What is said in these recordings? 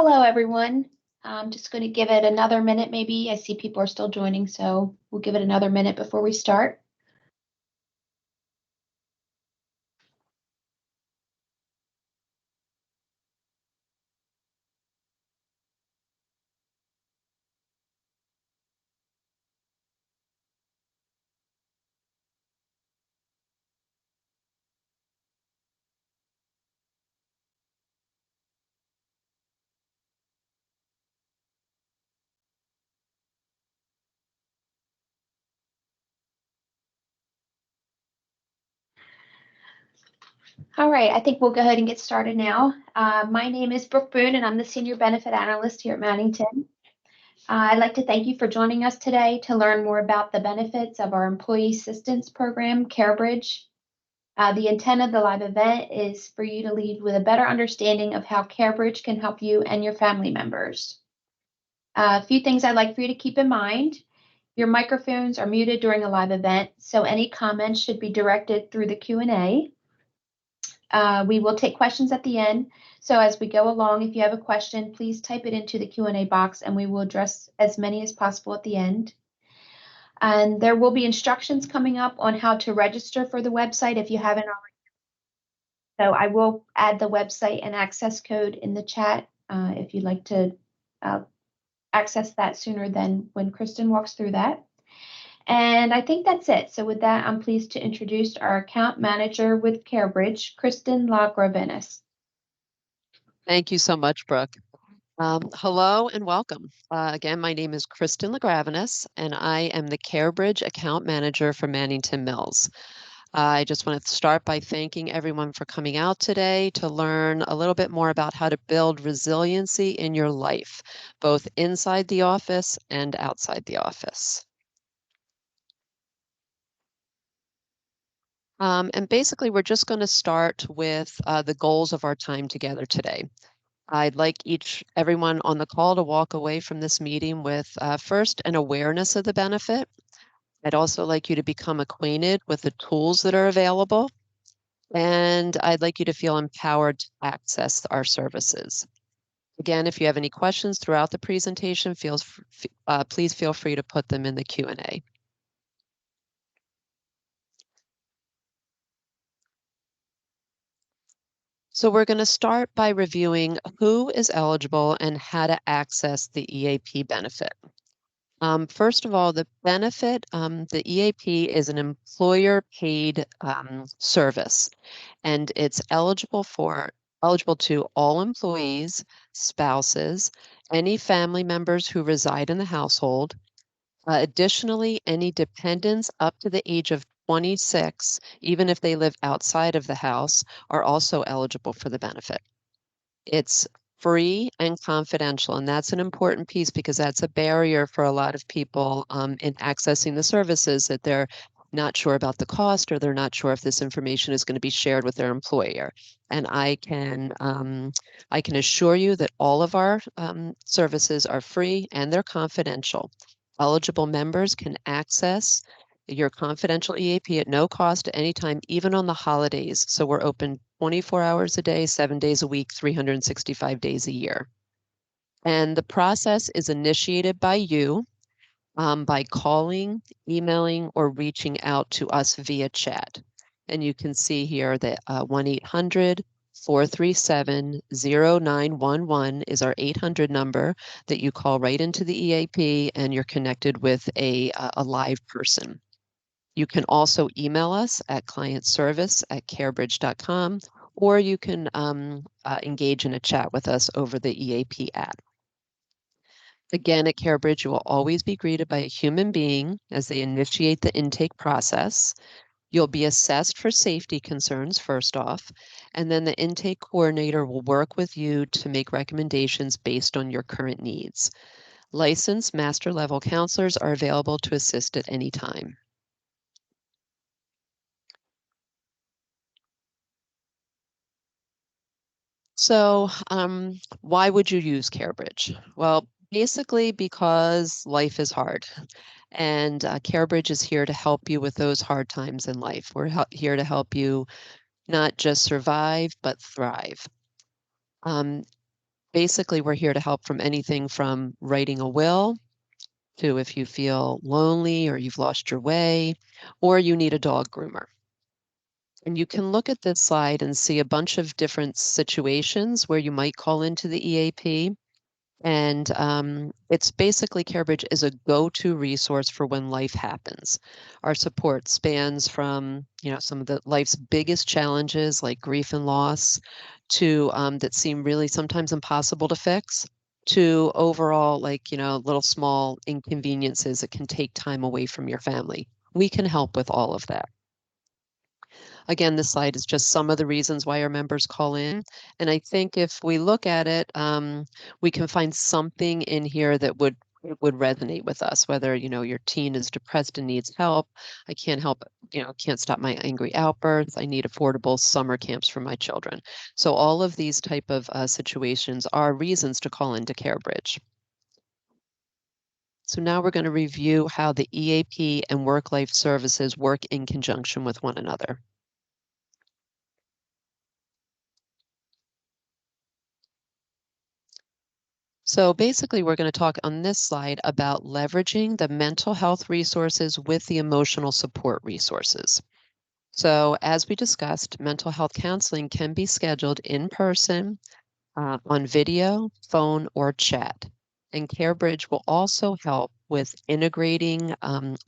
Hello, everyone. I'm just going to give it another minute, maybe. I see people are still joining, so we'll give it another minute before we start. All right, I think we'll go ahead and get started now. My name is Brooke Boone, and I'm the Senior Benefit Analyst here at Mannington. I'd like to thank you for joining us today to learn more about the benefits of our Employee Assistance Program, Carebridge. The intent of the live event is for you to leave with a better understanding of how Carebridge can help you and your family members. A few things I'd like for you to keep in mind. Your microphones are muted during a live event, so any comments should be directed through the Q&A. We will take questions at the end. So as we go along, if you have a question, please type it into the Q&A box and we will address as many as possible at the end. And there will be instructions coming up on how to register for the website if you haven't already. So I will add the website and access code in the chat if you'd like to access that sooner than when Kristen walks through that. And I think that's it. So with that, I'm pleased to introduce our account manager with Carebridge, Kristen LaGravenis. Thank you so much, Brooke. Hello and welcome. Again, my name is Kristen LaGravenis, and I am the Carebridge account manager for Mannington Mills. I just want to start by thanking everyone for coming out today to learn a little bit more about how to build resiliency in your life, both inside the office and outside the office. And basically, we're just going to start with the goals of our time together today. I'd like everyone on the call to walk away from this meeting with first an awareness of the benefit. I'd also like you to become acquainted with the tools that are available. And I'd like you to feel empowered to access our services. Again, if you have any questions throughout the presentation, please feel free to put them in the Q&A. So we're going to start by reviewing who is eligible and how to access the EAP benefit. First of all, the benefit, the EAP is an employer-paid service, and it's eligible to all employees, spouses, any family members who reside in the household. Additionally, any dependents up to the age of 26, even if they live outside of the house, are also eligible for the benefit. It's free and confidential, and that's an important piece because that's a barrier for a lot of people in accessing the services, that they're not sure about the cost or they're not sure if this information is going to be shared with their employer. And I can assure you that all of our services are free and they're confidential. Eligible members can access your confidential EAP at no cost at any time, even on the holidays. So we're open 24 hours a day, 7 days a week, 365 days a year. And the process is initiated by you by calling, emailing, or reaching out to us via chat. And you can see here that 1-800-437-0911 is our 800 number that you call right into the EAP, and you're connected with a live person. You can also email us at clientservice@carebridge.com, or you can engage in a chat with us over the EAP app. Again, at Carebridge, you will always be greeted by a human being as they initiate the intake process. You'll be assessed for safety concerns first off, and then the intake coordinator will work with you to make recommendations based on your current needs. Licensed master level counselors are available to assist at any time. So, why would you use Carebridge? Well, basically because life is hard, and Carebridge is here to help you with those hard times in life. We're here to help you not just survive, but thrive. Basically, we're here to help from anything from writing a will to if you feel lonely or you've lost your way or you need a dog groomer. And you can look at this slide and see a bunch of different situations where you might call into the EAP. And it's basically Carebridge is a go-to resource for when life happens. Our support spans from, some of the life's biggest challenges like grief and loss to that seem really sometimes impossible to fix to overall like, little small inconveniences that can take time away from your family. We can help with all of that. Again, this slide is just some of the reasons why our members call in. And I think if we look at it, we can find something in here that would resonate with us, whether, your teen is depressed and needs help. I can't help, can't stop my angry outbursts. I need affordable summer camps for my children. So all of these type of situations are reasons to call into Carebridge. So now we're going to review how the EAP and work-life services work in conjunction with one another. So basically, we're going to talk on this slide about leveraging the mental health resources with the emotional support resources. So as we discussed, mental health counseling can be scheduled in person, on video, phone, or chat. And Carebridge will also help with integrating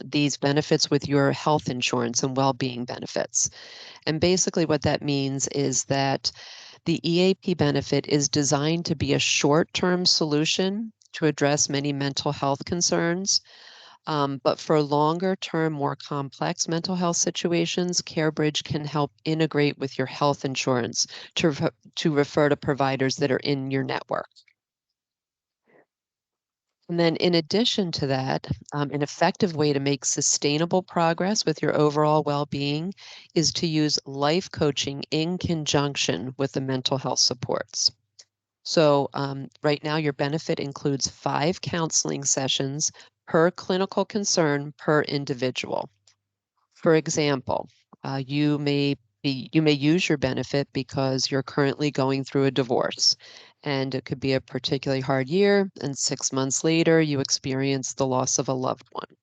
these benefits with your health insurance and well-being benefits. And basically what that means is that the EAP benefit is designed to be a short-term solution to address many mental health concerns. But for longer-term, more complex mental health situations, Carebridge can help integrate with your health insurance to refer to providers that are in your network. And then in addition to that, an effective way to make sustainable progress with your overall well-being is to use life coaching in conjunction with the mental health supports. So right now, your benefit includes 5 counseling sessions per clinical concern per individual. For example, you may use your benefit because you're currently going through a divorce, and it could be a particularly hard year, and 6 months later, you experience the loss of a loved one.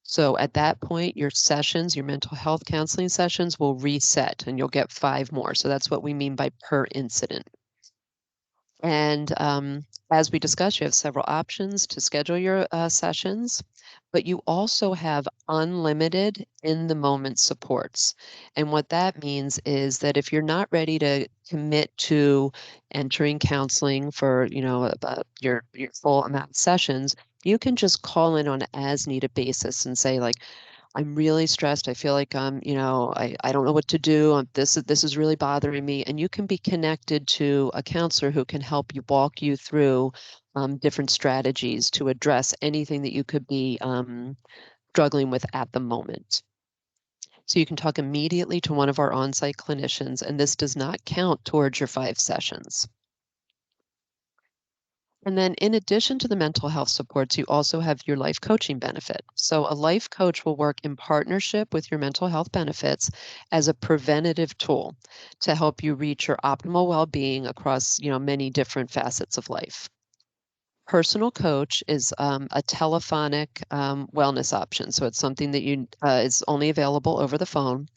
So at that point, your sessions, your mental health counseling sessions will reset, and you'll get 5 more. So that's what we mean by per incident. And as we discussed, you have several options to schedule your sessions, but you also have unlimited in the moment supports. And what that means is that if you're not ready to commit to entering counseling for, your full amount of sessions, you can just call in on an as needed basis and say like, I'm really stressed. I feel like I don't know what to do. This is really bothering me. And you can be connected to a counselor who can help you walk you through different strategies to address anything that you could be struggling with at the moment. So you can talk immediately to one of our on-site clinicians, and this does not count towards your 5 sessions. And then in addition to the mental health supports, you also have your life coaching benefit. So a life coach will work in partnership with your mental health benefits as a preventative tool to help you reach your optimal well-being across, many different facets of life. Personal coach is a telephonic wellness option. So it's something that is only available over the phone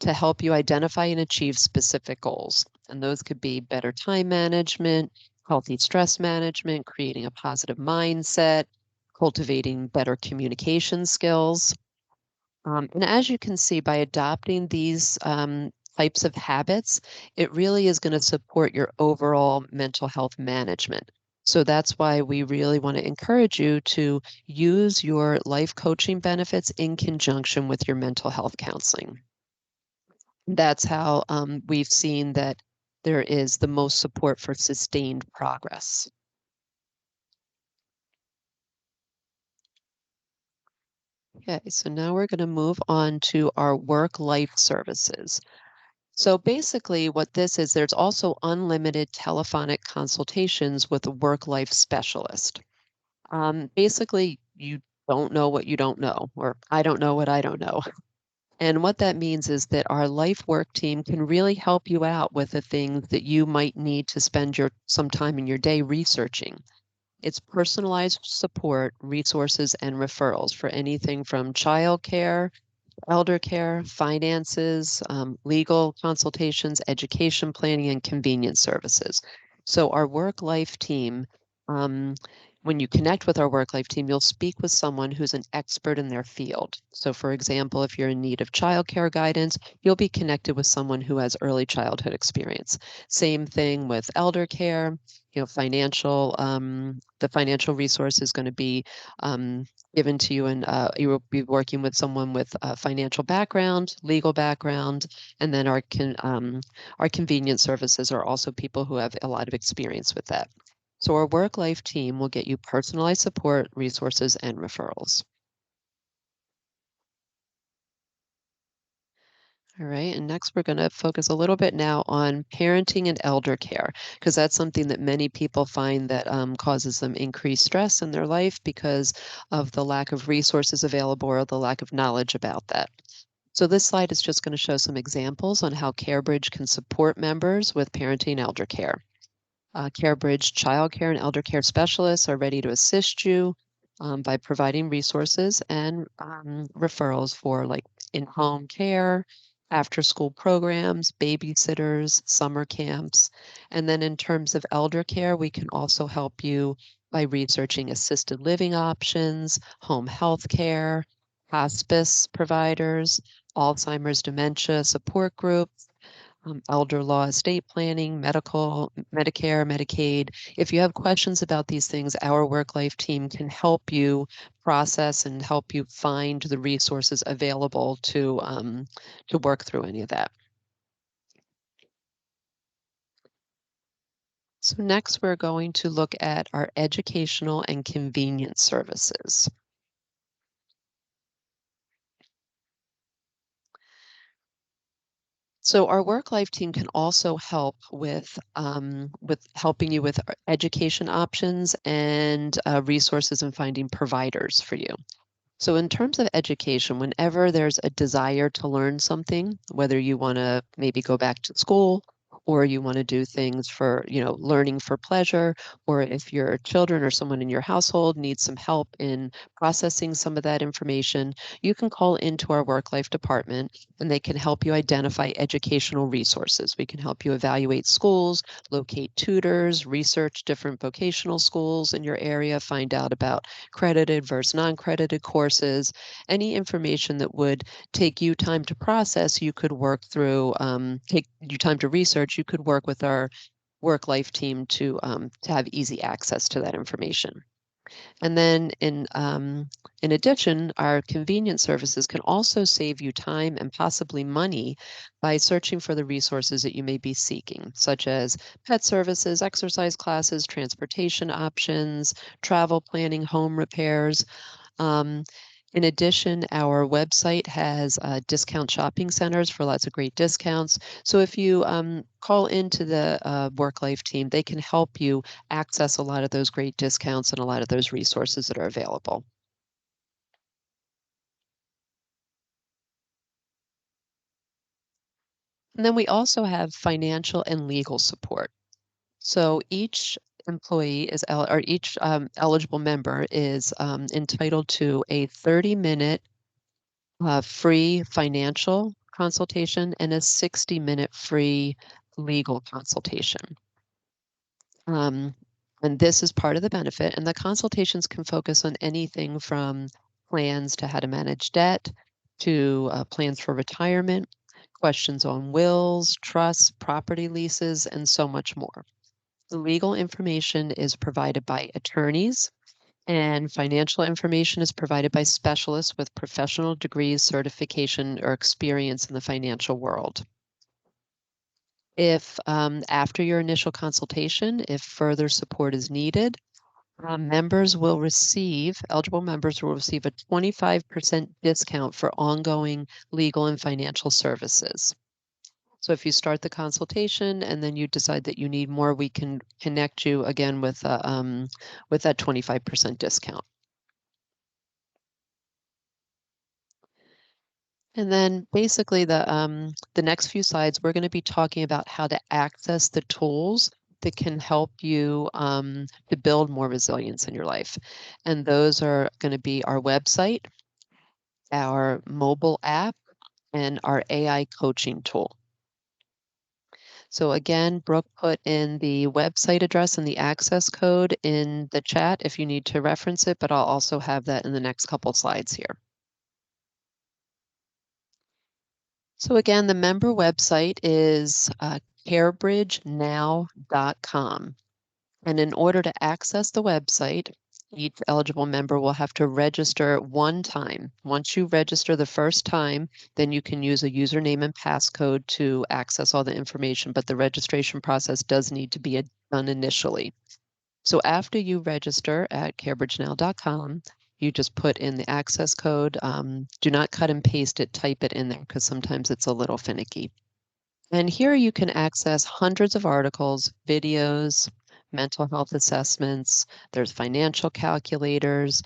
to help you identify and achieve specific goals. And those could be better time management, healthy stress management, creating a positive mindset, cultivating better communication skills. And as you can see, by adopting these types of habits, it really is going to support your overall mental health management. So that's why we really want to encourage you to use your life coaching benefits in conjunction with your mental health counseling. That's how we've seen that there is the most support for sustained progress. Okay, so now we're going to move on to our work-life services. So basically what this is, there's also unlimited telephonic consultations with a work-life specialist. Basically, you don't know what you don't know, or I don't know what I don't know. And what that means is that our life work team can really help you out with the things that you might need to spend some time in your day researching. It's personalized support, resources, and referrals for anything from childcare, elder care, finances, legal consultations, education planning, and convenience services. So our work-life team, um, when you connect with our work-life team, you'll speak with someone who's an expert in their field. So for example, if you're in need of childcare guidance, you'll be connected with someone who has early childhood experience. Same thing with elder care, the financial resource is going to be given to you, and you will be working with someone with a financial background, legal background, and then our convenience services are also people who have a lot of experience with that. So our work-life team will get you personalized support, resources, and referrals. All right, and next we're going to focus a little bit now on parenting and elder care, because that's something that many people find that causes them increased stress in their life because of the lack of resources available or the lack of knowledge about that. So this slide is just going to show some examples on how Carebridge can support members with parenting and elder care. Carebridge child care and elder care specialists are ready to assist you by providing resources and referrals for like in-home care, after-school programs, babysitters, summer camps. And then in terms of elder care, we can also help you by researching assisted living options, home health care, hospice providers, Alzheimer's dementia support groups, elder law, estate planning, Medicare, Medicaid. If you have questions about these things, our work life team can help you process and help you find the resources available to work through any of that. So next, we're going to look at our educational and convenience services. So our work life team can also help with helping you with education options and resources and finding providers for you. So in terms of education, whenever there's a desire to learn something, whether you want to maybe go back to school or you want to do things for, learning for pleasure, or if your children or someone in your household needs some help in processing some of that information, you can call into our work life department and they can help you identify educational resources. We can help you evaluate schools, locate tutors, research different vocational schools in your area, find out about credited versus non-credited courses, any information that would take you time to process, you could work through, take you time to research, you could work with our work life team to have easy access to that information. And then in addition, our convenience services can also save you time and possibly money by searching for the resources that you may be seeking, such as pet services, exercise classes, transportation options, travel planning, home repairs. Um, in addition, our website has discount shopping centers for lots of great discounts. So if you call into the work life team, they can help you access a lot of those great discounts and a lot of those resources that are available. And then we also have financial and legal support. So each employee or each eligible member is entitled to a 30-minute free financial consultation and a 60-minute free legal consultation. Um, and this is part of the benefit. And the consultations can focus on anything from plans to how to manage debt to plans for retirement, questions on wills, trusts, property leases, and so much more. The legal information is provided by attorneys, and financial information is provided by specialists with professional degrees, certification, or experience in the financial world. If after your initial consultation, if further support is needed, eligible members will receive a 25% discount for ongoing legal and financial services. So if you start the consultation and then you decide that you need more, we can connect you again with that 25% discount. And then basically the next few slides, we're going to be talking about how to access the tools that can help you to build more resilience in your life. And those are going to be our website, our mobile app, and our AI coaching tool. So again, Brooke put in the website address and the access code in the chat if you need to reference it, but I'll also have that in the next couple slides here. So again, the member website is carebridgenow.com. And in order to access the website, each eligible member will have to register one time. Once you register the first time, then you can use a username and passcode to access all the information, but the registration process does need to be done initially. So after you register at carebridgenow.com, you just put in the access code. Do not cut and paste it, type it in there because sometimes it's a little finicky. And here you can access hundreds of articles, videos, mental health assessments. There's financial calculators,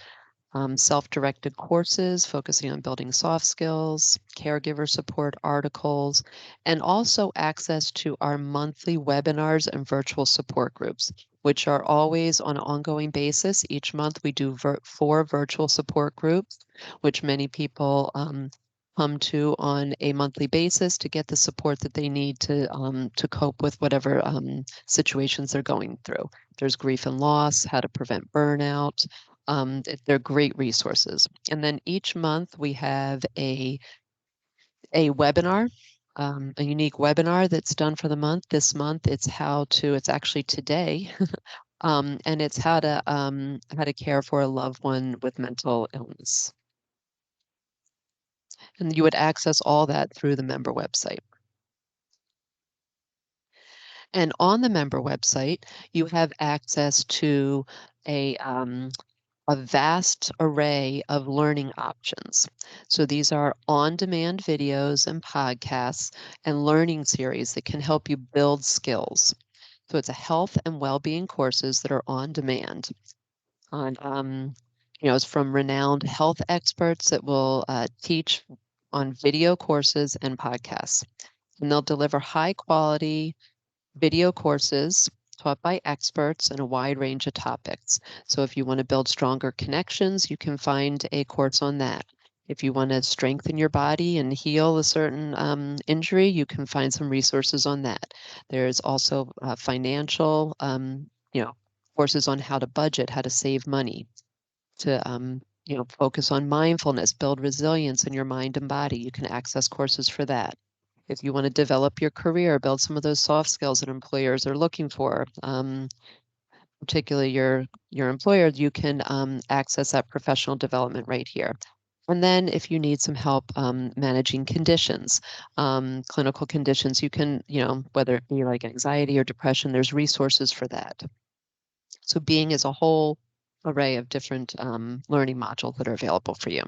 self-directed courses focusing on building soft skills, caregiver support articles, and also access to our monthly webinars and virtual support groups, which are always on an ongoing basis. Each month we do 4 virtual support groups, which many people come to on a monthly basis to get the support that they need to cope with whatever situations they're going through. There's grief and loss, how to prevent burnout. They're great resources. And then each month we have a webinar, a unique webinar that's done for the month. This month it's actually today, and it's how to care for a loved one with mental illness. And you would access all that through the member website. And on the member website, you have access to a vast array of learning options. So these are on-demand videos and podcasts and learning series that can help you build skills. So it's a health and well-being courses that are on demand. It's from renowned health experts that will teach on video courses and podcasts. And they'll deliver high quality video courses taught by experts in a wide range of topics. So if you want to build stronger connections, you can find a course on that. If you want to strengthen your body and heal a certain injury, you can find some resources on that. There's also financial, courses on how to budget, how to save money, to focus on mindfulness, build resilience in your mind and body. You can access courses for that. If you want to develop your career, build some of those soft skills that employers are looking for, particularly your employer, you can access that professional development right here. And then if you need some help managing conditions, clinical conditions, you can, whether it be like anxiety or depression, there's resources for that. So being is a whole array of different learning modules that are available for you.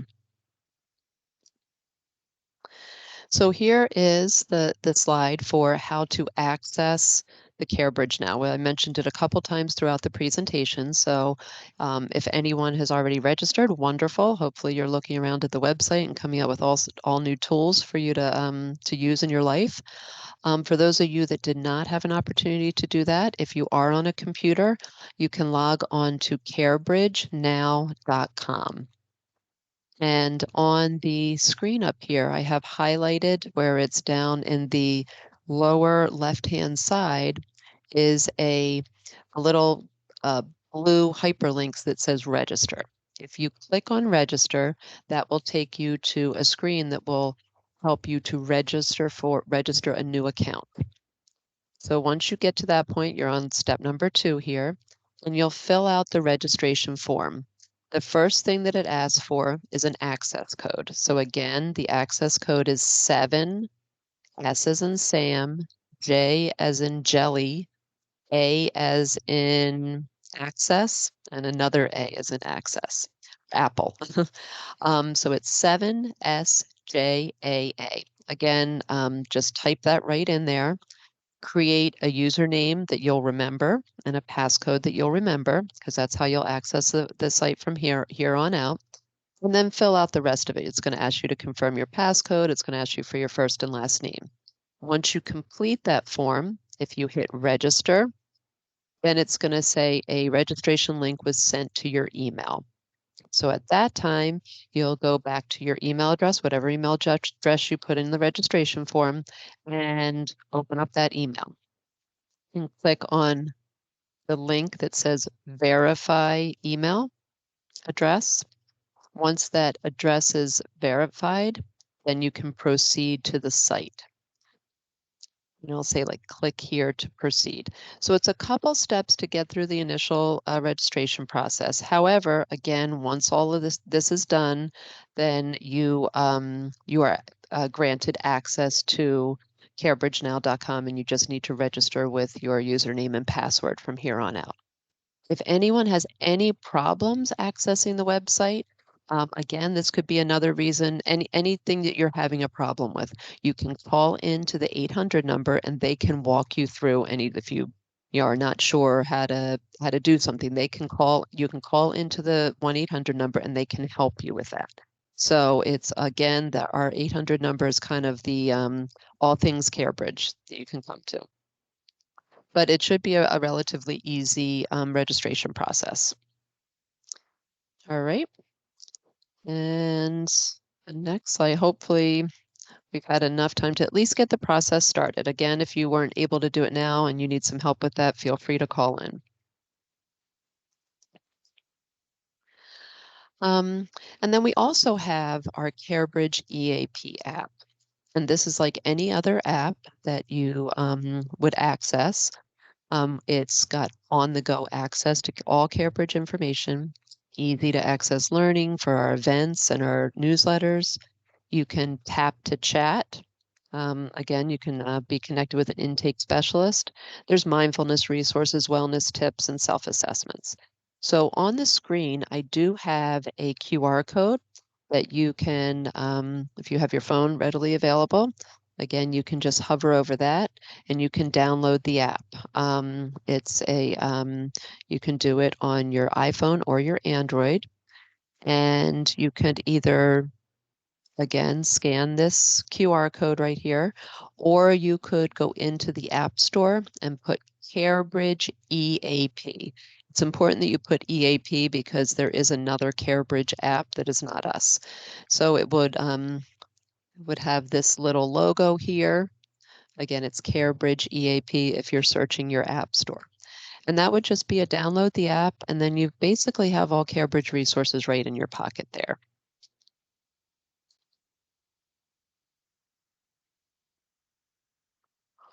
So here is the slide for how to access the Carebridge now. Well, I mentioned it a couple times throughout the presentation. So if anyone has already registered, wonderful. Hopefully you're looking around at the website and coming up with all new tools for you to use in your life. For those of you that did not have an opportunity to do that, if you are on a computer, you can log on to carebridgenow.com. And on the screen up here, I have highlighted where it's down in the lower left-hand side is a little blue hyperlinks that says register. If you click on register, that will take you to a screen that will help you to register a new account. So once you get to that point, you're on step number 2 here, and you'll fill out the registration form. The first thing that it asks for is an access code. So again, the access code is 7, S as in Sam, J as in jelly, A as in access, and another A as in access, apple. So it's 7SJAA. Again, just type that right in there. Create a username that you'll remember and a passcode that you'll remember, because that's how you'll access the site from here on out. and then fill out the rest of it. It's going to ask you to confirm your passcode. It's going to ask you for your first and last name. Once you complete that form, if you hit register, then it's going to say a registration link was sent to your email. So at that time, you'll go back to your email address, whatever email address you put in the registration form, and open up that email and click on the link that says verify email address. Once that address is verified, then you can proceed to the site. And it'll say like click here to proceed. So it's a couple steps to get through the initial registration process. However, again, once all of this is done, then you are granted access to carebridgenow.com, and you just need to register with your username and password from here on out. If anyone has any problems accessing the website, again, this could be another reason, anything that you're having a problem with, you can call into the 800 number and they can walk you through if you are not sure how to do something, you can call into the 1-800 number and they can help you with that. So it's again that our 800 number is kind of the all things Carebridge that you can come to. But it should be a relatively easy registration process. All right. And the next slide, hopefully we've had enough time to at least get the process started. Again, if you weren't able to do it now and you need some help with that, feel free to call in. And then we also have our Carebridge EAP app. And this is like any other app that you would access. It's got on-the-go access to all Carebridge information, easy to access learning for our events and our newsletters. You can tap to chat. Again, you can be connected with an intake specialist. There's mindfulness resources, wellness tips, and self-assessments. So on the screen, I do have a QR code that you can, if you have your phone readily available, again, you can just hover over that and you can download the app. You can do it on your iPhone or your Android, and you could either, again, scan this QR code right here, or you could go into the App Store and put Carebridge EAP. It's important that you put EAP because there is another Carebridge app that is not us. So it would have this little logo here. Again, it's Carebridge EAP if you're searching your app store. And that would just be a download the app, and then you basically have all Carebridge resources right in your pocket there.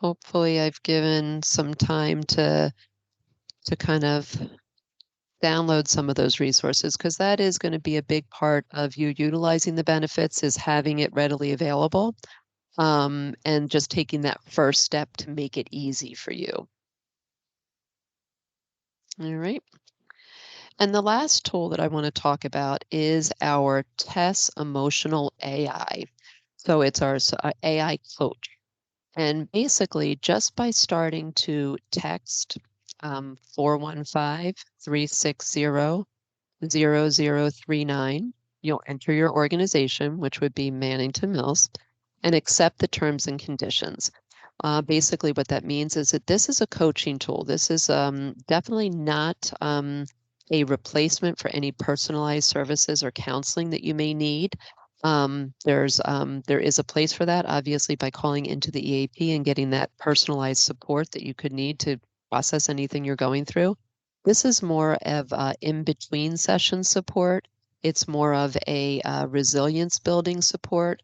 Hopefully I've given some time to kind of download some of those resources, because that is going to be a big part of you utilizing the benefits, is having it readily available, and just taking that first step to make it easy for you. All right. And the last tool that I want to talk about is our TESS Emotional AI. So it's our AI coach. And basically, just by starting to text 415-360-0039, you'll enter your organization, which would be Mannington Mills, and accept the terms and conditions. Basically, what that means is that this is a coaching tool. This is definitely not a replacement for any personalized services or counseling that you may need. There is a place for that, obviously, by calling into the EAP and getting that personalized support that you could need to process anything you're going through. This is more of in-between session support. It's more of a resilience building support.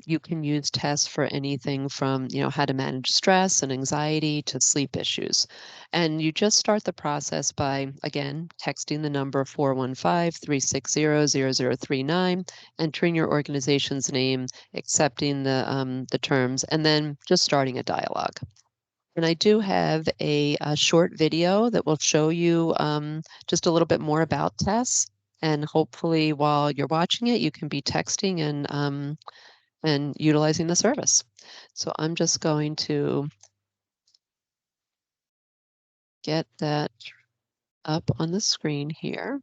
You can use tests for anything from, how to manage stress and anxiety to sleep issues. And you just start the process by, again, texting the number 415-360-0039, entering your organization's name, accepting the terms, and then just starting a dialogue. And I do have a short video that will show you just a little bit more about tests. And hopefully while you're watching it, you can be texting and utilizing the service. So I'm just going to get that up on the screen here.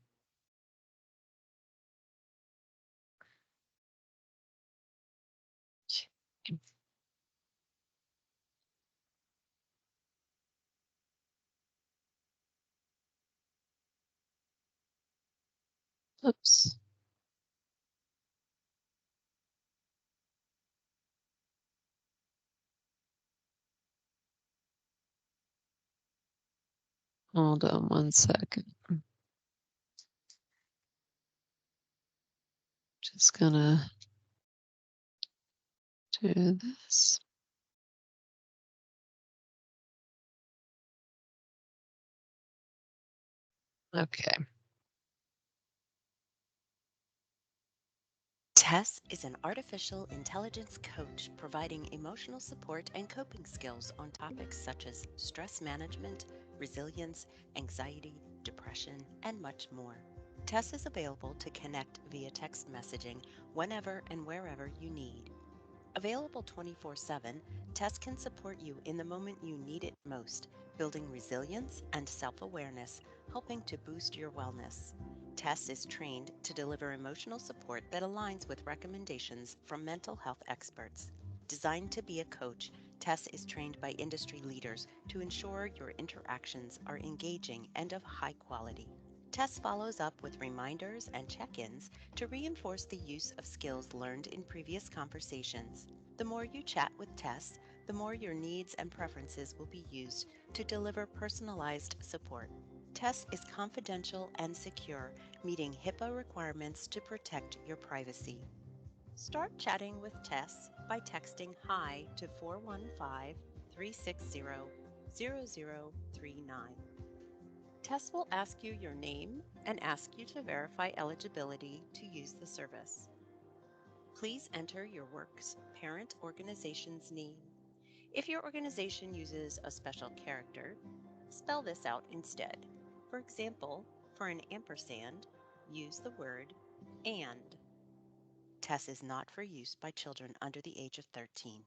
Oops. Hold on one second. Just gonna do this. Okay. Tess is an artificial intelligence coach providing emotional support and coping skills on topics such as stress management, resilience, anxiety, depression, and much more. Tess is available to connect via text messaging whenever and wherever you need. Available 24/7, Tess can support you in the moment you need it most, building resilience and self awareness, helping to boost your wellness. Tess is trained to deliver emotional support that aligns with recommendations from mental health experts. Designed to be a coach, Tess is trained by industry leaders to ensure your interactions are engaging and of high quality. Tess follows up with reminders and check ins to reinforce the use of skills learned in previous conversations. The more you chat with Tess, the more your needs and preferences will be used to deliver personalized support. Tess is confidential and secure, meeting HIPAA requirements to protect your privacy. Start chatting with Tess by texting HI to 415 360 0039. Tess will ask you your name and ask you to verify eligibility to use the service. Please enter your work's parent organization's name. If your organization uses a special character, spell this out instead. For example, for an ampersand, use the word and. Tess is not for use by children under the age of 13.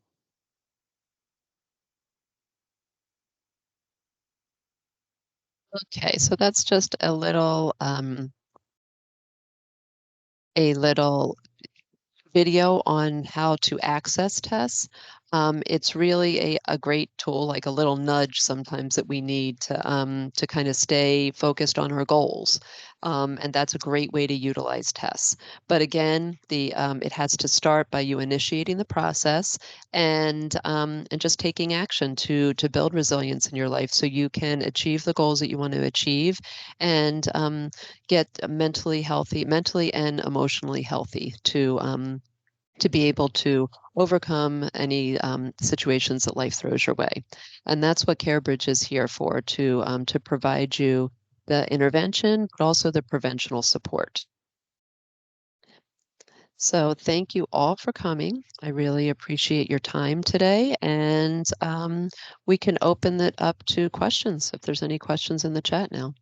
Okay, so that's just a little video on how to access tests. It's really a great tool, like a little nudge sometimes that we need to kind of stay focused on our goals. And that's a great way to utilize tests. But again, it has to start by you initiating the process and just taking action to build resilience in your life so you can achieve the goals that you want to achieve and get mentally and emotionally healthy to be able to overcome any situations that life throws your way. And that's what Carebridge is here for, to provide you the intervention, but also the preventional support. So thank you all for coming. I really appreciate your time today, and we can open it up to questions if there's any questions in the chat now.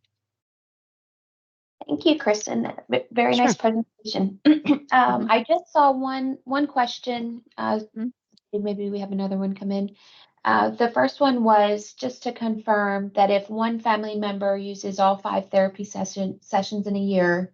Thank you, Kristen. Very Sure. nice presentation. Mhm. I just saw one question. Mhm. Maybe we have another one come in. The first one was just to confirm that if one family member uses all 5 therapy sessions in a year,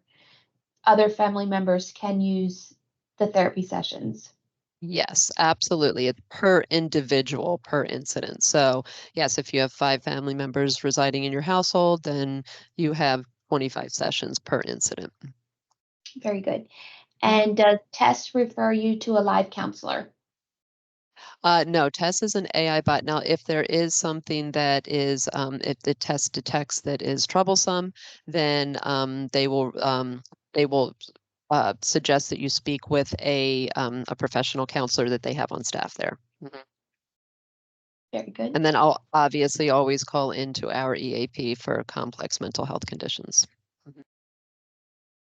other family members can use the therapy sessions. Yes, absolutely. It's per individual, per incident. So, yes, if you have 5 family members residing in your household, then you have 25 sessions per incident. Very good. Mhm. And does TESS refer you to a live counselor? No, Tess is an AI bot. Now, if there is something that is, if the test detects that is troublesome, then they will suggest that you speak with a professional counselor that they have on staff there. Mhm. Very good. And then I'll obviously always call into our EAP for complex mental health conditions. Mhm.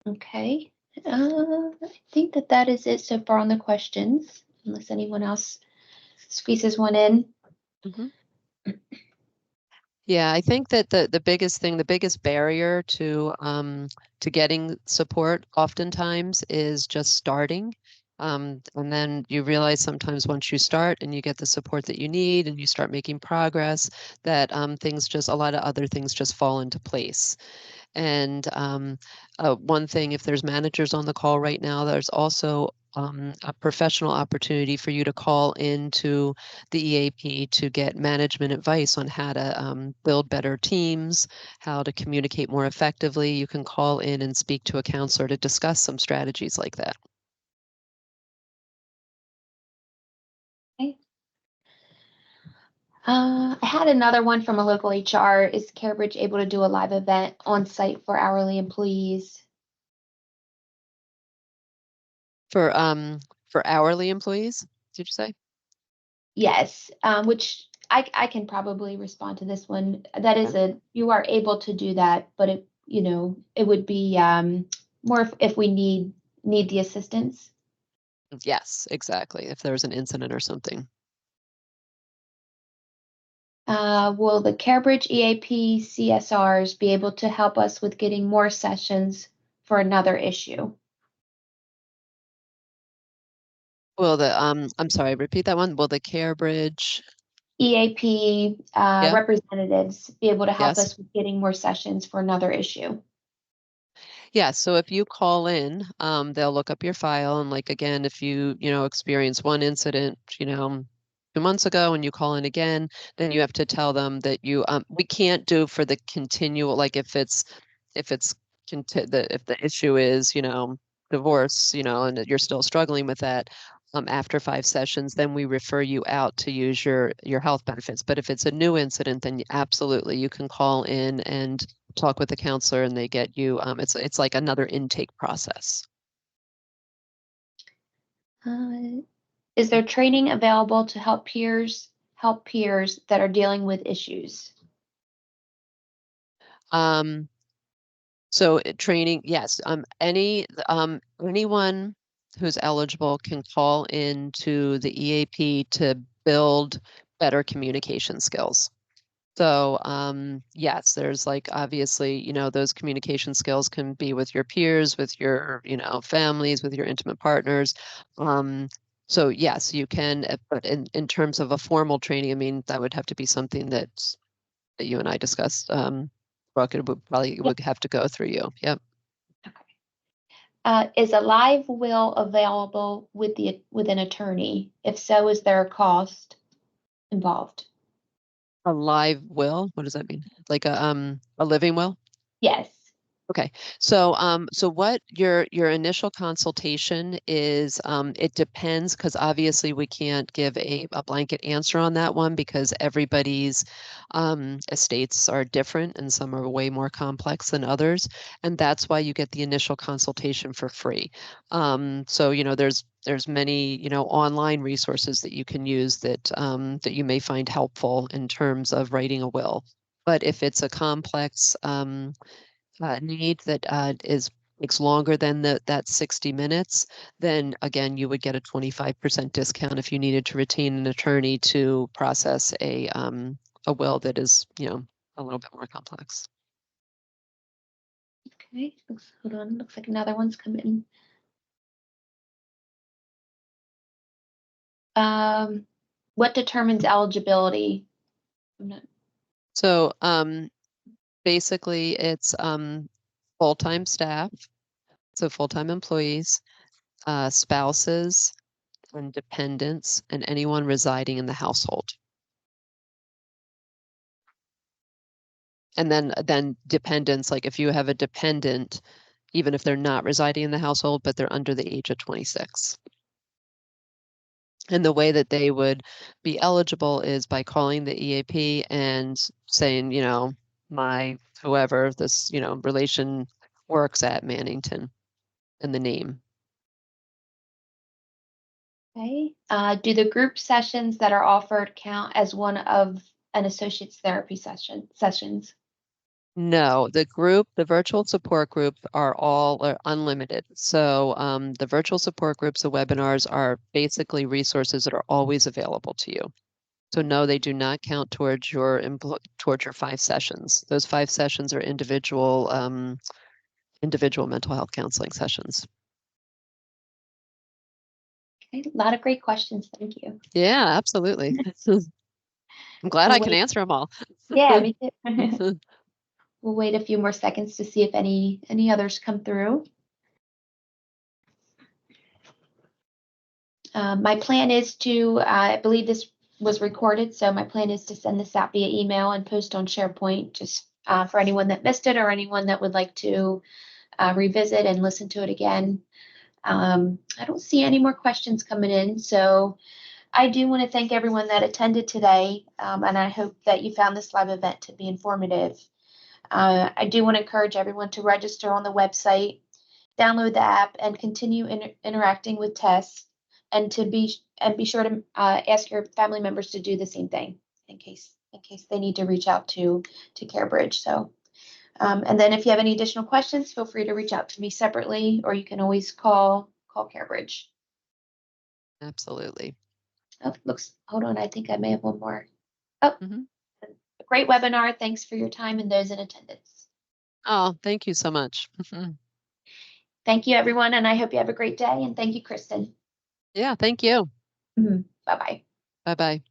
Okay. I think that is it so far on the questions, unless anyone else squeezes one in. Mhm. Yeah, I think that the biggest thing, the biggest barrier to getting support oftentimes is just starting. And then you realize sometimes once you start and you get the support that you need and you start making progress, that a lot of other things just fall into place. And one thing, if there's managers on the call right now, there's also a professional opportunity for you to call into the EAP to get management advice on how to build better teams, how to communicate more effectively. You can call in and speak to a counselor to discuss some strategies like that. Okay. I had another one from a local HR. Is Carebridge able to do a live event on site for hourly employees? For hourly employees, did you say? Yes, which I can probably respond to this one. That is you are able to do that, but it would be more if we need the assistance. Yes, exactly. If there was an incident or something. Will the Carebridge EAP CSRs be able to help us with getting more sessions for another issue? Will the I'm sorry, repeat that one. Will the Carebridge? EAP Yeah. representatives be able to help Yes. us with getting more sessions for another issue? Yeah, so if you call in, they'll look up your file and like again, if you experience one incident, 2 months ago and you call in again, then you have to tell them that we can't do for the continual, like if the issue is, divorce, and that you're still struggling with that, after 5 sessions, then we refer you out to use your health benefits. But if it's a new incident, then absolutely you can call in and talk with the counselor and they get you, it's like another intake process. Is there training available to help peers that are dealing with issues? So training, yes. Anyone who's eligible can call into the EAP to build better communication skills. So, yes, there's like obviously, those communication skills can be with your peers, with your, families, with your intimate partners. So yes, you can, but in terms of a formal training, I mean, that would have to be something that you and I discussed. Brooke, it would have to go through you. Yep. Okay. Is a live will available with an attorney? If so, is there a cost involved? A live will? What does that mean? Like a living will? Yes. Okay. So what your initial consultation is, it depends because obviously we can't give a blanket answer on that one because everybody's estates are different and some are way more complex than others. And that's why you get the initial consultation for free. So, there's many, online resources that you can use that you may find helpful in terms of writing a will. But if it's a complex need that takes longer than that 60 minutes, then again, you would get a 25% discount if you needed to retain an attorney to process a will that is, a little bit more complex. Okay. Hold on. Looks like another one's coming. What determines eligibility? So basically, it's full-time staff, so full-time employees, spouses, and dependents, and anyone residing in the household. And then dependents, like if you have a dependent, even if they're not residing in the household, but they're under the age of 26. And the way that they would be eligible is by calling the EAP and saying, my whoever this, relation works at Mannington and the name. Okay. Do the group sessions that are offered count as one of an associate's therapy sessions? No, the virtual support group are unlimited. So the virtual support groups, the webinars are basically resources that are always available to you. So no, they do not count towards your 5 sessions. Those 5 sessions are individual mental health counseling sessions. Okay. A lot of great questions. Thank you. Yeah, absolutely. I'm glad I can answer them all. Yeah, me too. We'll wait a few more seconds to see if any others come through. My plan is to, I believe this was recorded, so my plan is to send this out via email and post on SharePoint, just for anyone that missed it or anyone that would like to revisit and listen to it again. I don't see any more questions coming in, so I do want to thank everyone that attended today, and I hope that you found this live event to be informative. I do want to encourage everyone to register on the website, download the app, and continue interacting with Tess, and be sure to ask your family members to do the same thing in case they need to reach out to Carebridge. So, and then if you have any additional questions, feel free to reach out to me separately, or you can always call Carebridge. Absolutely. Oh, hold on, I think I may have one more. Oh, Mhm. a great webinar. Thanks for your time and those in attendance. Oh, thank you so much. Thank you, everyone, and I hope you have a great day. And thank you, Kristen. Yeah, thank you. Bye-bye. Bye-bye.